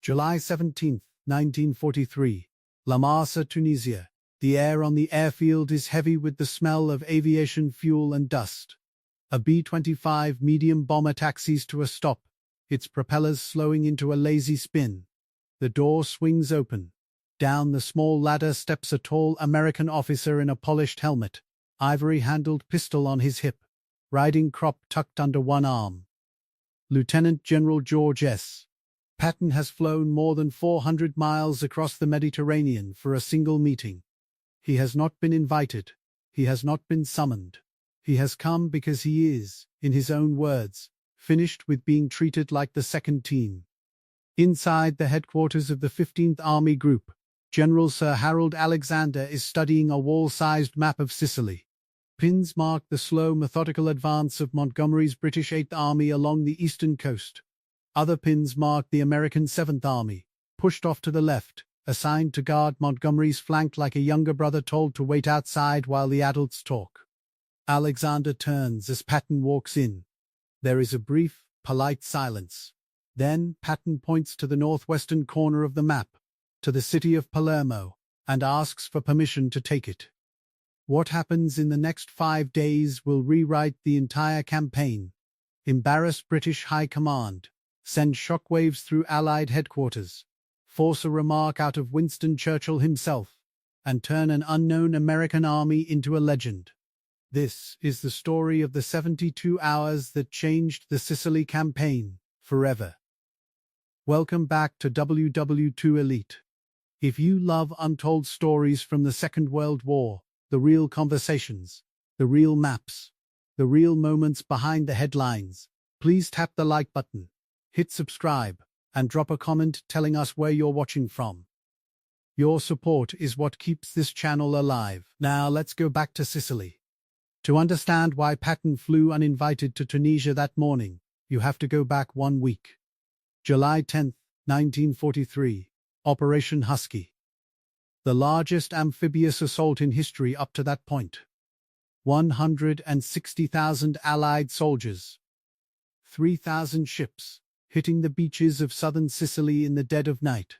July 17, 1943. La Marsa, Tunisia. The air on the airfield is heavy with the smell of aviation fuel and dust. A B-25 medium bomber taxis to a stop, its propellers slowing into a lazy spin. The door swings open. Down the small ladder steps a tall American officer in a polished helmet, ivory-handled pistol on his hip, riding crop tucked under one arm. Lieutenant General George S. Patton has flown more than 400 miles across the Mediterranean for a single meeting. He has not been invited. He has not been summoned. He has come because he is, in his own words, finished with being treated like the second team. Inside the headquarters of the 15th Army Group, General Sir Harold Alexander is studying a wall-sized map of Sicily. Pins mark the slow, methodical advance of Montgomery's British 8th Army along the eastern coast. Other pins mark the American 7th Army, pushed off to the left, assigned to guard Montgomery's flank like a younger brother told to wait outside while the adults talk. Alexander turns as Patton walks in. There is a brief, polite silence. Then Patton points to the northwestern corner of the map, to the city of Palermo, and asks for permission to take it. What happens in the next 5 days will rewrite the entire campaign, embarrass British High Command, send shockwaves through Allied headquarters, force a remark out of Winston Churchill himself, and turn an unknown American army into a legend. This is the story of the 72 hours that changed the Sicily campaign forever. Welcome back to WWII Elite. If you love untold stories from the Second World War, the real conversations, the real maps, the real moments behind the headlines, please tap the like button, hit subscribe, and drop a comment telling us where you're watching from. Your support is what keeps this channel alive. Now let's go back to Sicily. To understand why Patton flew uninvited to Tunisia that morning, you have to go back 1 week. July 10, 1943, Operation Husky. The largest amphibious assault in history up to that point. 160,000 Allied soldiers. 3,000 ships, hitting the beaches of southern Sicily in the dead of night.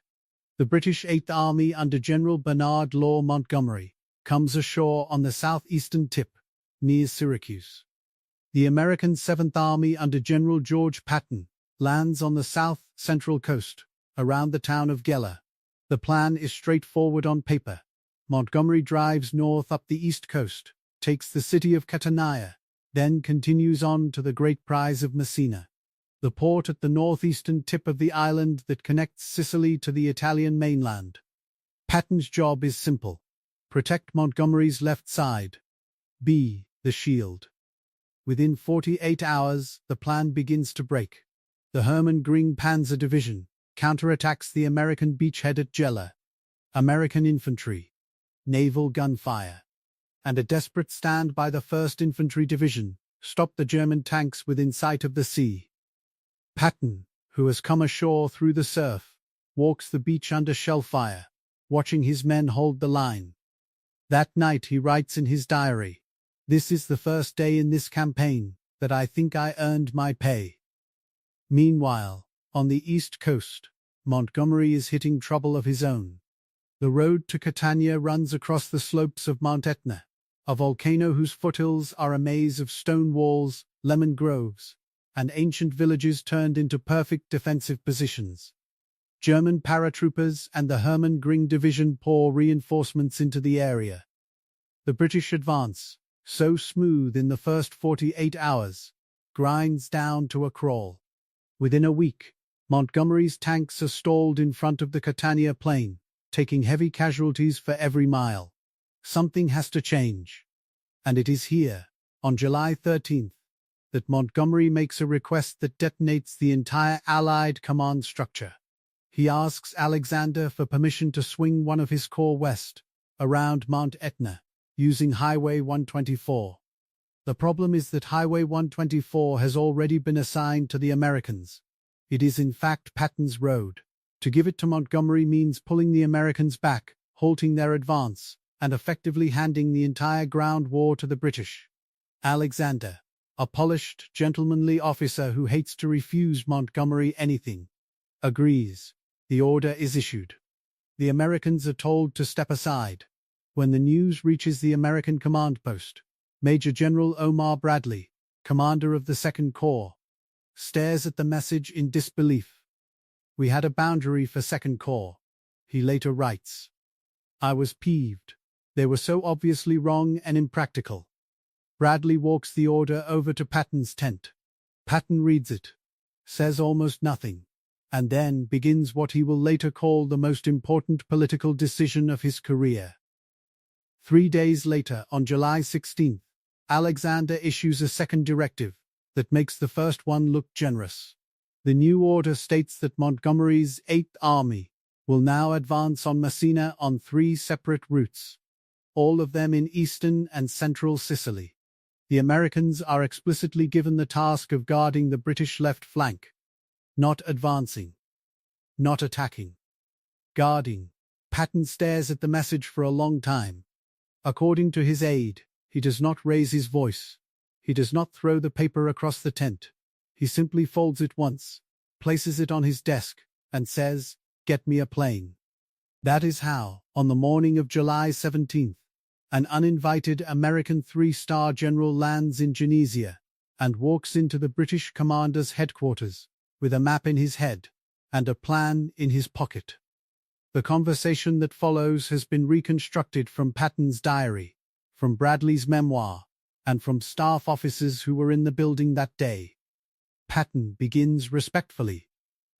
The British 8th Army under General Bernard Law Montgomery comes ashore on the southeastern tip, near Syracuse. The American 7th Army under General George Patton lands on the south-central coast, around the town of Gela. The plan is straightforward on paper. Montgomery drives north up the east coast, takes the city of Catania, then continues on to the great prize of Messina, the port at the northeastern tip of the island that connects Sicily to the Italian mainland. Patton's job is simple: protect Montgomery's left side. Be the shield. Within 48 hours, the plan begins to break. The Hermann Göring Panzer Division counterattacks the American beachhead at Gela. American infantry, naval gunfire, and a desperate stand by the 1st Infantry Division stop the German tanks within sight of the sea. Patton, who has come ashore through the surf, walks the beach under shell fire, watching his men hold the line. That night he writes in his diary, "This is the first day in this campaign that I think I earned my pay." Meanwhile, on the east coast, Montgomery is hitting trouble of his own. The road to Catania runs across the slopes of Mount Etna, a volcano whose foothills are a maze of stone walls, lemon groves, and ancient villages turned into perfect defensive positions. German paratroopers and the Hermann Göring Division pour reinforcements into the area. The British advance, so smooth in the first 48 hours, grinds down to a crawl. Within a week, Montgomery's tanks are stalled in front of the Catania plain, taking heavy casualties for every mile. Something has to change. And it is here, on July 13th, that Montgomery makes a request that detonates the entire Allied command structure. He asks Alexander for permission to swing one of his corps west, around Mount Etna, using Highway 124. The problem is that Highway 124 has already been assigned to the Americans. It is in fact Patton's road. To give it to Montgomery means pulling the Americans back, halting their advance, and effectively handing the entire ground war to the British. Alexander, a polished, gentlemanly officer who hates to refuse Montgomery anything, agrees. The order is issued. The Americans are told to step aside. When the news reaches the American command post, Major General Omar Bradley, commander of the Second Corps, stares at the message in disbelief. "We had a boundary for Second Corps," he later writes. "I was peeved. They were so obviously wrong and impractical." Bradley walks the order over to Patton's tent. Patton reads it, says almost nothing, and then begins what he will later call the most important political decision of his career. 3 days later, on July 16th, Alexander issues a second directive that makes the first one look generous. The new order states that Montgomery's 8th Army will now advance on Messina on 3 separate routes, all of them in eastern and central Sicily. The Americans are explicitly given the task of guarding the British left flank, not advancing, not attacking. Guarding. Patton stares at the message for a long time. According to his aide, he does not raise his voice. He does not throw the paper across the tent. He simply folds it once, places it on his desk, and says, "Get me a plane." That is how, on the morning of July 17th, an uninvited American 3-star general lands in Tunisia and walks into the British commander's headquarters with a map in his head and a plan in his pocket. The conversation that follows has been reconstructed from Patton's diary, from Bradley's memoir, and from staff officers who were in the building that day. Patton begins respectfully.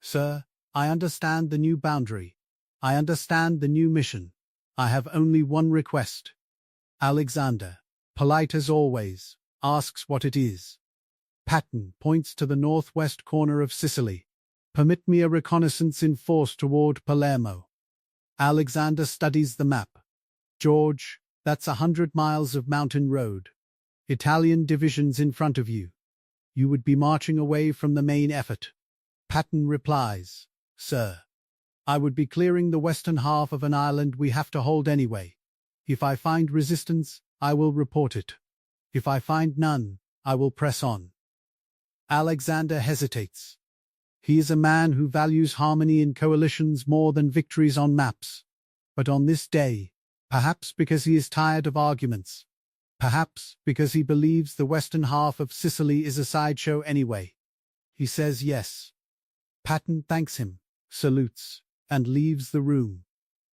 "Sir, I understand the new boundary. I understand the new mission. I have only one request." Alexander, polite as always, asks what it is. Patton points to the northwest corner of Sicily. "Permit me a reconnaissance in force toward Palermo." Alexander studies the map. "George, that's 100 miles of mountain road. Italian divisions in front of you. You would be marching away from the main effort." Patton replies, "Sir, I would be clearing the western half of an island we have to hold anyway. If I find resistance, I will report it. If I find none, I will press on." Alexander hesitates. He is a man who values harmony in coalitions more than victories on maps. But on this day, perhaps because he is tired of arguments, perhaps because he believes the western half of Sicily is a sideshow anyway, he says yes. Patton thanks him, salutes, and leaves the room.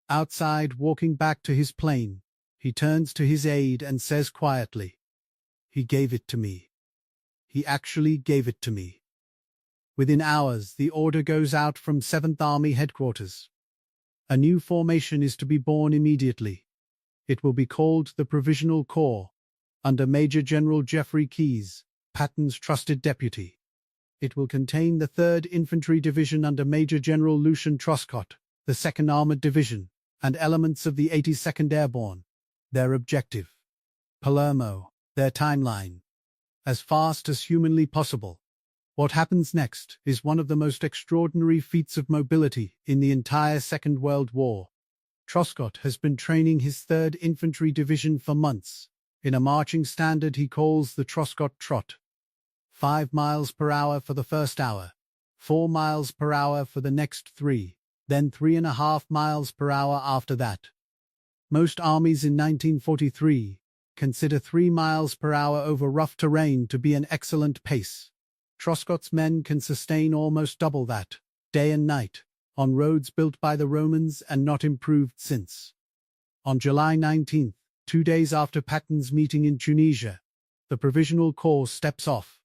Outside, walking back to his plane, he turns to his aide and says quietly, "He gave it to me. He actually gave it to me." Within hours, the order goes out from 7th Army headquarters. A new formation is to be born immediately. It will be called the Provisional Corps, under Major General Geoffrey Keyes, Patton's trusted deputy. It will contain the 3rd Infantry Division under Major General Lucian Truscott, the 2nd Armored Division, and elements of the 82nd Airborne. Their objective: Palermo. Their timeline: as fast as humanly possible. What happens next is one of the most extraordinary feats of mobility in the entire Second World War. Truscott has been training his 3rd Infantry Division for months, in a marching standard he calls the Truscott Trot. 5 miles per hour for the first hour, 4 miles per hour for the next 3, then 3.5 miles per hour after that. Most armies in 1943 consider 3 miles per hour over rough terrain to be an excellent pace. Truscott's men can sustain almost double that, day and night, on roads built by the Romans and not improved since. On July 19th, 2 days after Patton's meeting in Tunisia, the Provisional Corps steps off.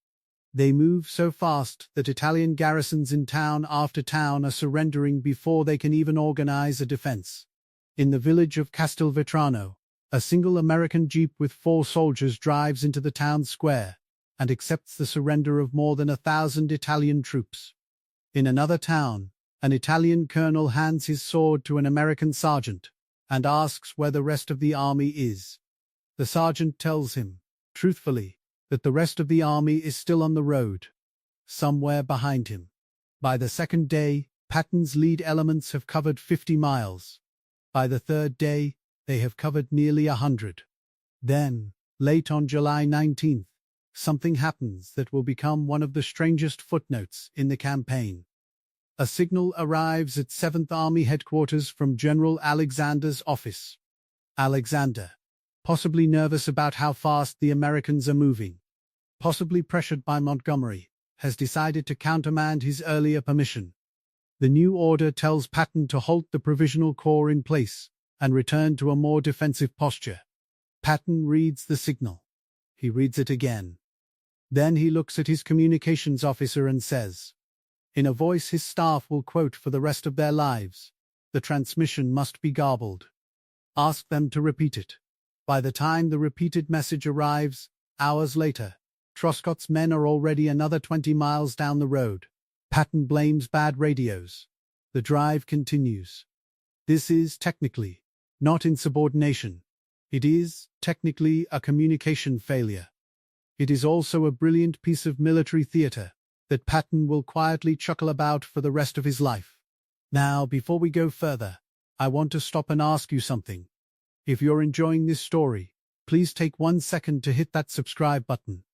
They move so fast that Italian garrisons in town after town are surrendering before they can even organize a defense. In the village of Castelvetrano, a single American jeep with 4 soldiers drives into the town square and accepts the surrender of more than 1,000 Italian troops. In another town, an Italian colonel hands his sword to an American sergeant and asks where the rest of the army is. The sergeant tells him, truthfully, that the rest of the army is still on the road, somewhere behind him. By the 2nd day, Patton's lead elements have covered 50 miles. By the 3rd day, they have covered nearly 100. Then, late on July 19th, something happens that will become one of the strangest footnotes in the campaign. A signal arrives at 7th Army headquarters from General Alexander's office. Alexander, possibly nervous about how fast the Americans are moving, possibly pressured by Montgomery, has decided to countermand his earlier permission. The new order tells Patton to halt the Provisional Corps in place and return to a more defensive posture. Patton reads the signal. He reads it again. Then he looks at his communications officer and says, in a voice his staff will quote for the rest of their lives, "The transmission must be garbled. Ask them to repeat it." By the time the repeated message arrives, hours later, Truscott's men are already another 20 miles down the road. Patton blames bad radios. The drive continues. This is technically not insubordination. It is, technically, a communication failure. It is also a brilliant piece of military theater that Patton will quietly chuckle about for the rest of his life. Now, before we go further, I want to stop and ask you something. If you're enjoying this story, please take 1 second to hit that subscribe button.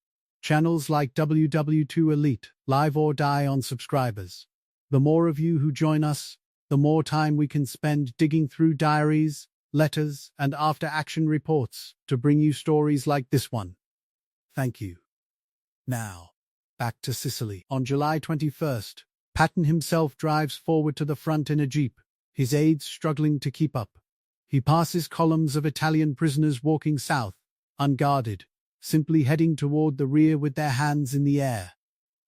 Channels like WWII Elite live or die on subscribers. The more of you who join us, the more time we can spend digging through diaries, letters, and after-action reports to bring you stories like this one. Thank you. Now, back to Sicily. On July 21st, Patton himself drives forward to the front in a jeep, his aides struggling to keep up. He passes columns of Italian prisoners walking south, unguarded, simply heading toward the rear with their hands in the air.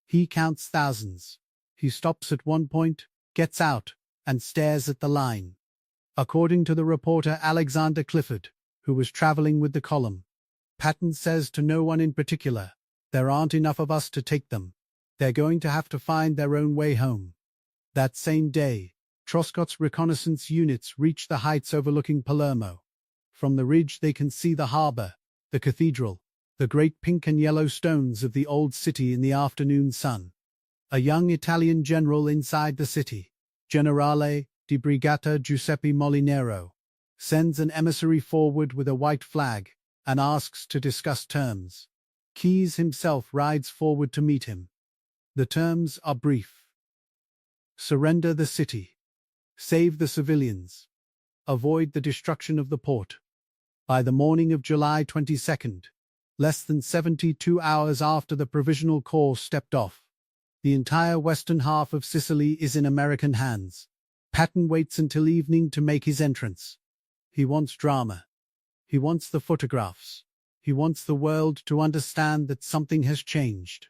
He counts thousands. He stops at one point, gets out, and stares at the line. According to the reporter Alexander Clifford, who was traveling with the column, Patton says to no one in particular, "There aren't enough of us to take them. They're going to have to find their own way home." That same day, Truscott's reconnaissance units reach the heights overlooking Palermo. From the ridge they can see the harbor, the cathedral, the great pink and yellow stones of the old city in the afternoon sun. A young Italian general inside the city, Generale di Brigata Giuseppe Molinero, sends an emissary forward with a white flag and asks to discuss terms. Keyes himself rides forward to meet him. The terms are brief. Surrender the city. Save the civilians. Avoid the destruction of the port. By the morning of July 22nd, less than 72 hours after the Provisional Corps stepped off, the entire western half of Sicily is in American hands. Patton waits until evening to make his entrance. He wants drama. He wants the photographs. He wants the world to understand that something has changed.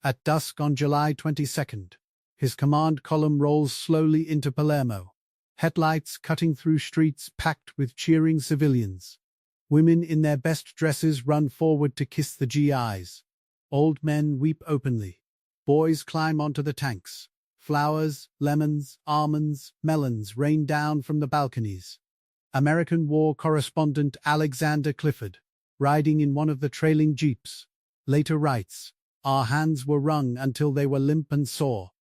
At dusk on July 22nd, his command column rolls slowly into Palermo, headlights cutting through streets packed with cheering civilians. Women in their best dresses run forward to kiss the GIs. Old men weep openly. Boys climb onto the tanks. Flowers, lemons, almonds, melons rain down from the balconies. American war correspondent Alexander Clifford, riding in one of the trailing jeeps, later writes, "Our hands were wrung until they were limp and sore.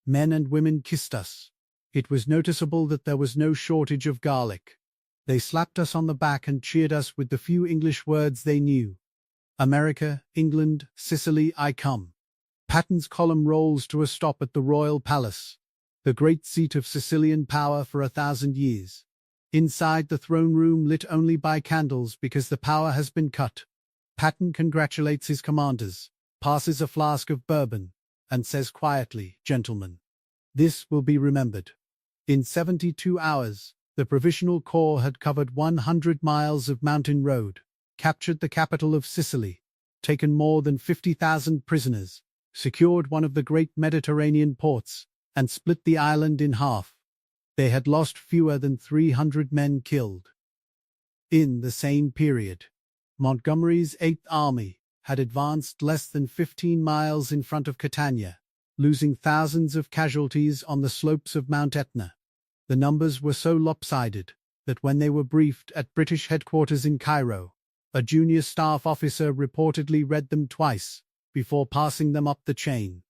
Men and women kissed us. It was noticeable that there was no shortage of garlic. They slapped us on the back and cheered us with the few English words they knew. America, England, Sicily, I come." Patton's column rolls to a stop at the Royal Palace, the great seat of Sicilian power for 1,000 years. Inside the throne room lit only by candles because the power has been cut, Patton congratulates his commanders, passes a flask of bourbon, and says quietly, "Gentlemen, this will be remembered." In 72 hours, the Provisional Corps had covered 100 miles of mountain road, captured the capital of Sicily, taken more than 50,000 prisoners, secured one of the great Mediterranean ports, and split the island in half. They had lost fewer than 300 men killed. In the same period, Montgomery's 8th Army had advanced less than 15 miles in front of Catania, losing thousands of casualties on the slopes of Mount Etna. The numbers were so lopsided that when they were briefed at British headquarters in Cairo, a junior staff officer reportedly read them twice before passing them up the chain.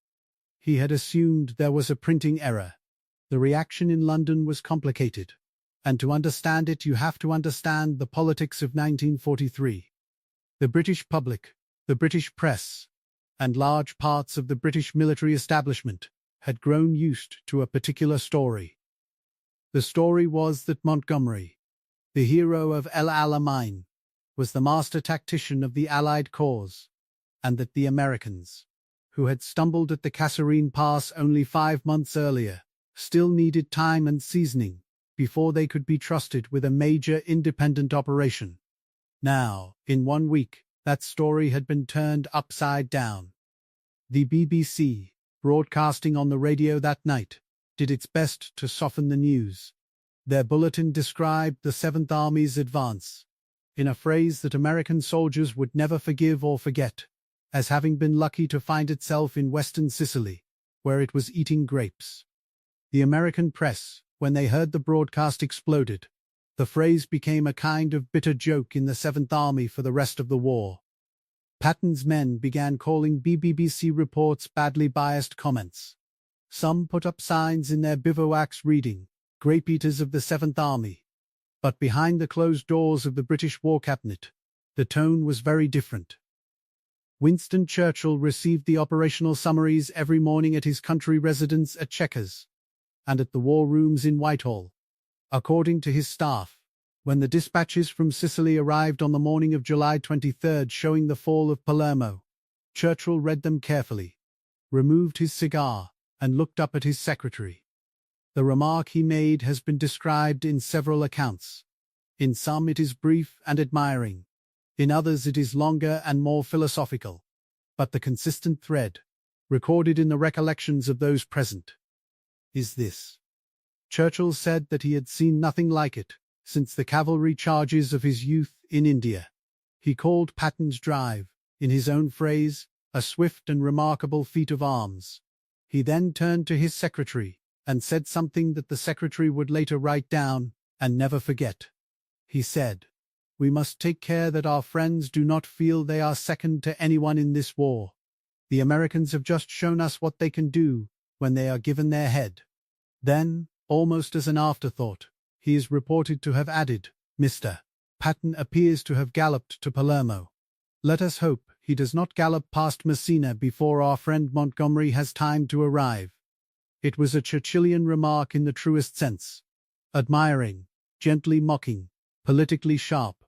He had assumed there was a printing error. The reaction in London was complicated, and to understand it you have to understand the politics of 1943. The British public, the British press, and large parts of the British military establishment had grown used to a particular story. The story was that Montgomery, the hero of El Alamein, was the master tactician of the Allied cause, and that the Americans, who had stumbled at the Kasserine Pass only 5 months earlier, still needed time and seasoning before they could be trusted with a major independent operation. Now, in 1 week, that story had been turned upside down. The BBC, broadcasting on the radio that night, did its best to soften the news. Their bulletin described the 7th Army's advance, in a phrase that American soldiers would never forgive or forget, as having been lucky to find itself in western Sicily, where it was eating grapes. The American press, when they heard the broadcast, exploded. The phrase became a kind of bitter joke in the 7th Army for the rest of the war. Patton's men began calling BBC reports badly biased comments. Some put up signs in their bivouacs reading, "Grape Eaters of the 7th Army." But behind the closed doors of the British War Cabinet, the tone was very different. Winston Churchill received the operational summaries every morning at his country residence at Chequers, and at the war rooms in Whitehall. According to his staff, when the dispatches from Sicily arrived on the morning of July 23rd showing the fall of Palermo, Churchill read them carefully, removed his cigar, and looked up at his secretary. The remark he made has been described in several accounts. In some it is brief and admiring. In others it is longer and more philosophical. But the consistent thread, recorded in the recollections of those present, is this. Churchill said that he had seen nothing like it since the cavalry charges of his youth in India. He called Patton's drive, in his own phrase, a swift and remarkable feat of arms. He then turned to his secretary and said something that the secretary would later write down and never forget. He said, "We must take care that our friends do not feel they are second to anyone in this war. The Americans have just shown us what they can do when they are given their head." Then, almost as an afterthought, he is reported to have added, "Mr. Patton appears to have galloped to Palermo. Let us hope he does not gallop past Messina before our friend Montgomery has time to arrive." It was a Churchillian remark in the truest sense. Admiring, gently mocking, politically sharp.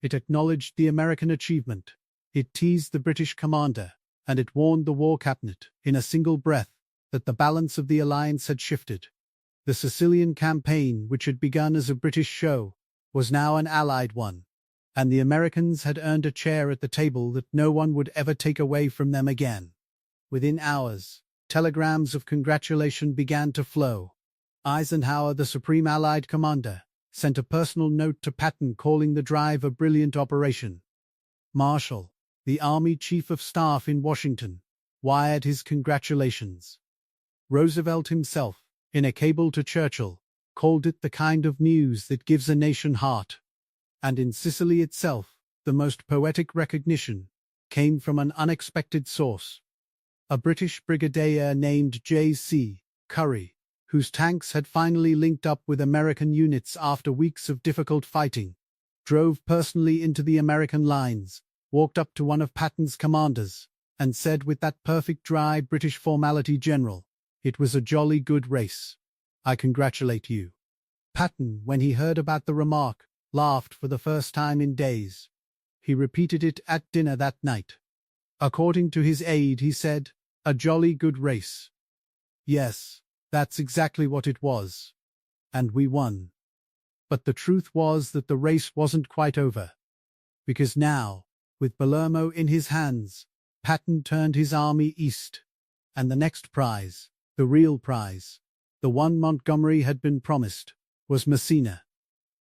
It acknowledged the American achievement. It teased the British commander, and it warned the War Cabinet, in a single breath, that the balance of the alliance had shifted. The Sicilian campaign, which had begun as a British show, was now an Allied one, and the Americans had earned a chair at the table that no one would ever take away from them again. Within hours, telegrams of congratulation began to flow. Eisenhower, the Supreme Allied Commander, sent a personal note to Patton calling the drive a brilliant operation. Marshall, the Army Chief of Staff in Washington, wired his congratulations. Roosevelt himself, in a cable to Churchill, called it the kind of news that gives a nation heart. And in Sicily itself, the most poetic recognition came from an unexpected source. A British brigadier named J.C. Curry, whose tanks had finally linked up with American units after weeks of difficult fighting, drove personally into the American lines, walked up to one of Patton's commanders, and said with that perfect dry British formality, "General, it was a jolly good race. I congratulate you." Patton, when he heard about the remark, laughed for the first time in days. He repeated it at dinner that night. According to his aide, he said, "A jolly good race." Yes, that's exactly what it was. And we won. But the truth was that the race wasn't quite over. Because now, with Palermo in his hands, Patton turned his army east. And the next prize, the real prize, the one Montgomery had been promised, was Messina.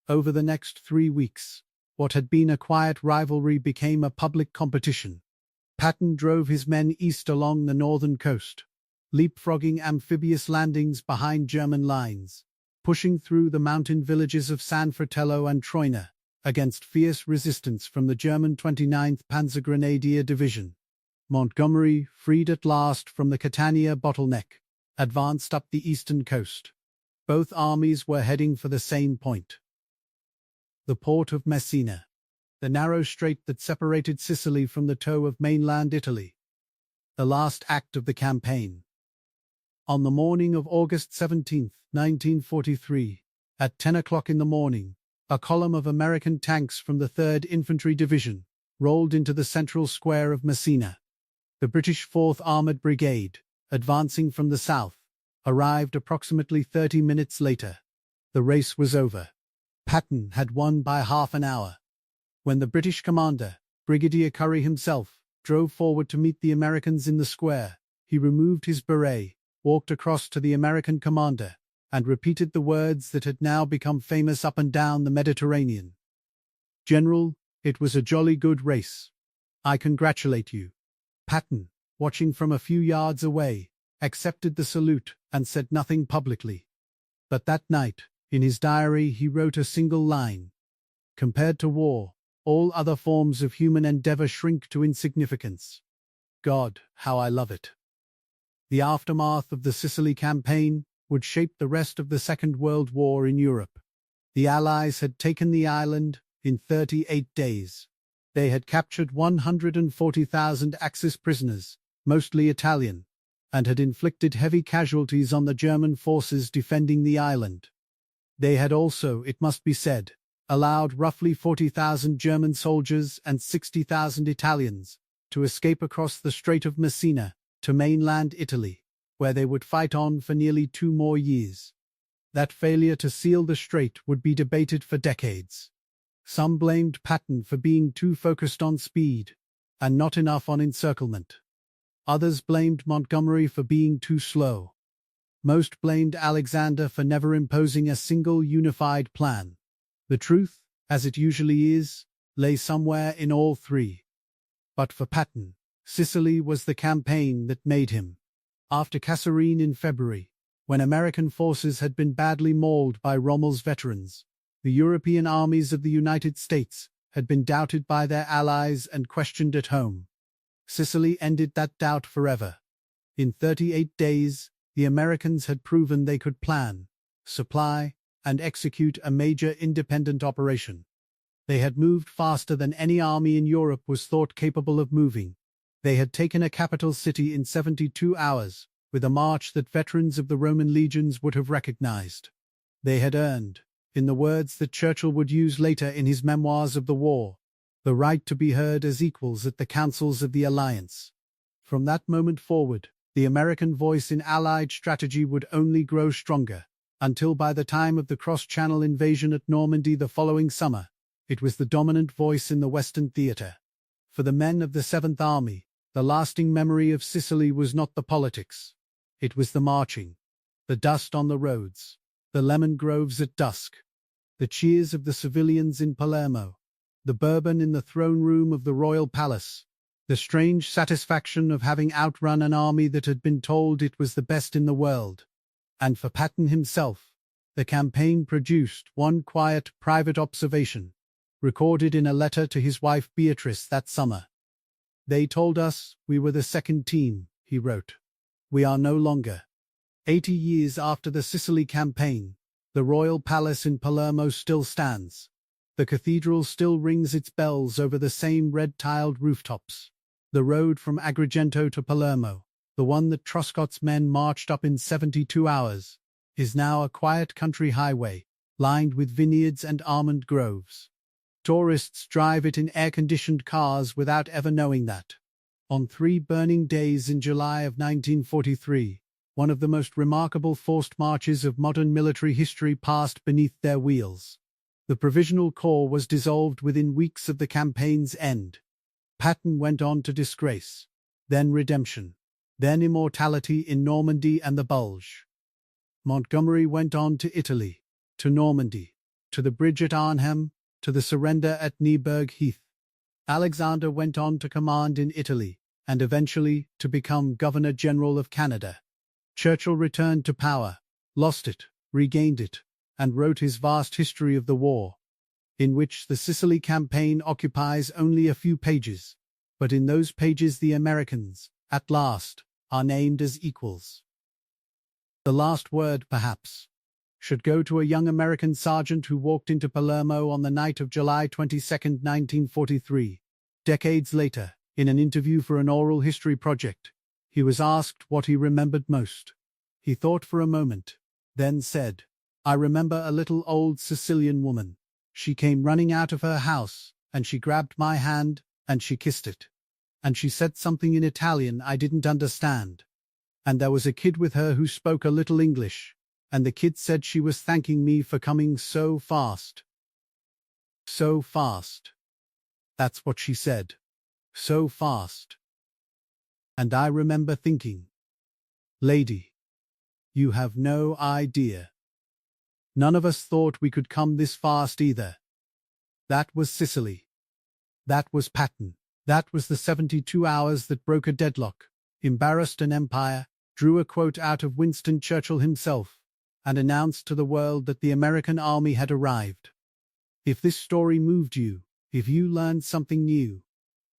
Over the next 3 weeks, what had been a quiet rivalry became a public competition. Patton drove his men east along the northern coast, leapfrogging amphibious landings behind German lines, pushing through the mountain villages of San Fratello and Troina, against fierce resistance from the German 29th Panzergrenadier Division. Montgomery, freed at last from the Catania bottleneck, advanced up the eastern coast. Both armies were heading for the same point. The port of Messina, the narrow strait that separated Sicily from the toe of mainland Italy. The last act of the campaign. On the morning of August 17, 1943, at 10 o'clock in the morning, a column of American tanks from the 3rd Infantry Division rolled into the central square of Messina. The British 4th Armoured Brigade, advancing from the south, arrived approximately 30 minutes later. The race was over. Patton had won by half an hour. When the British commander, Brigadier Currie himself, drove forward to meet the Americans in the square, he removed his beret, walked across to the American commander, and repeated the words that had now become famous up and down the Mediterranean. "General, it was a jolly good race. I congratulate you." Patton, watching from a few yards away, accepted the salute and said nothing publicly. But that night, in his diary, he wrote a single line. "Compared to war, all other forms of human endeavor shrink to insignificance. God, how I love it." The aftermath of the Sicily campaign would shape the rest of the Second World War in Europe. The Allies had taken the island in 38 days. They had captured 140,000 Axis prisoners, mostly Italian, and had inflicted heavy casualties on the German forces defending the island. They had also, it must be said, allowed roughly 40,000 German soldiers and 60,000 Italians to escape across the Strait of Messina to mainland Italy, where they would fight on for nearly 2 more years. That failure to seal the strait would be debated for decades. Some blamed Patton for being too focused on speed, and not enough on encirclement. Others blamed Montgomery for being too slow. Most blamed Alexander for never imposing a single unified plan. The truth, as it usually is, lay somewhere in all three. But for Patton, Sicily was the campaign that made him. After Kasserine in February, when American forces had been badly mauled by Rommel's veterans, the European armies of the United States had been doubted by their allies and questioned at home. Sicily ended that doubt forever. In 38 days, the Americans had proven they could plan, supply, and execute a major independent operation. They had moved faster than any army in Europe was thought capable of moving. They had taken a capital city in 72 hours, with a march that veterans of the Roman legions would have recognized. They had earned, in the words that Churchill would use later in his memoirs of the war, the right to be heard as equals at the councils of the alliance. From that moment forward, the American voice in Allied strategy would only grow stronger, until by the time of the cross-channel invasion at Normandy the following summer, it was the dominant voice in the Western theater. For the men of the 7th Army, the lasting memory of Sicily was not the politics. It was the marching, the dust on the roads, the lemon groves at dusk, the cheers of the civilians in Palermo, the bourbon in the throne room of the royal palace, the strange satisfaction of having outrun an army that had been told it was the best in the world. And for Patton himself, the campaign produced one quiet private observation, recorded in a letter to his wife Beatrice that summer. "They told us we were the second team," he wrote. "We are no longer." 80 years after the Sicily campaign, the royal palace in Palermo still stands. The cathedral still rings its bells over the same red-tiled rooftops. The road from Agrigento to Palermo, the one that Truscott's men marched up in 72 hours, is now a quiet country highway, lined with vineyards and almond groves. Tourists drive it in air-conditioned cars without ever knowing that. On 3 burning days in July of 1943, one of the most remarkable forced marches of modern military history passed beneath their wheels. The Provisional Corps was dissolved within weeks of the campaign's end. Patton went on to disgrace, then redemption, then immortality in Normandy and the Bulge. Montgomery went on to Italy, to Normandy, to the bridge at Arnhem, to the surrender at Nieburg Heath. Alexander went on to command in Italy, and eventually to become Governor-General of Canada. Churchill returned to power, lost it, regained it, and wrote his vast history of the war, in which the Sicily campaign occupies only a few pages, but in those pages the Americans, at last, are named as equals. The last word, perhaps, should go to a young American sergeant who walked into Palermo on the night of July 22, 1943. Decades later, in an interview for an oral history project, he was asked what he remembered most. He thought for a moment, then said, "I remember a little old Sicilian woman. She came running out of her house, and she grabbed my hand, and she kissed it. And she said something in Italian I didn't understand. And there was a kid with her who spoke a little English, and the kid said she was thanking me for coming so fast. So fast. That's what she said. So fast." And I remember thinking, "Lady, you have no idea. None of us thought we could come this fast either." That was Sicily. That was Patton. That was the 72 hours that broke a deadlock, embarrassed an empire, drew a quote out of Winston Churchill himself, and announced to the world that the American army had arrived. If this story moved you, if you learned something new,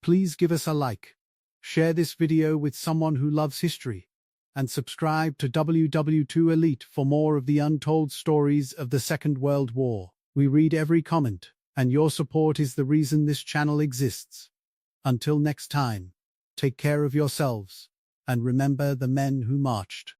please give us a like, share this video with someone who loves history, and subscribe to WWII Elite for more of the untold stories of the Second World War. We read every comment, and your support is the reason this channel exists. Until next time, take care of yourselves, and remember the men who marched.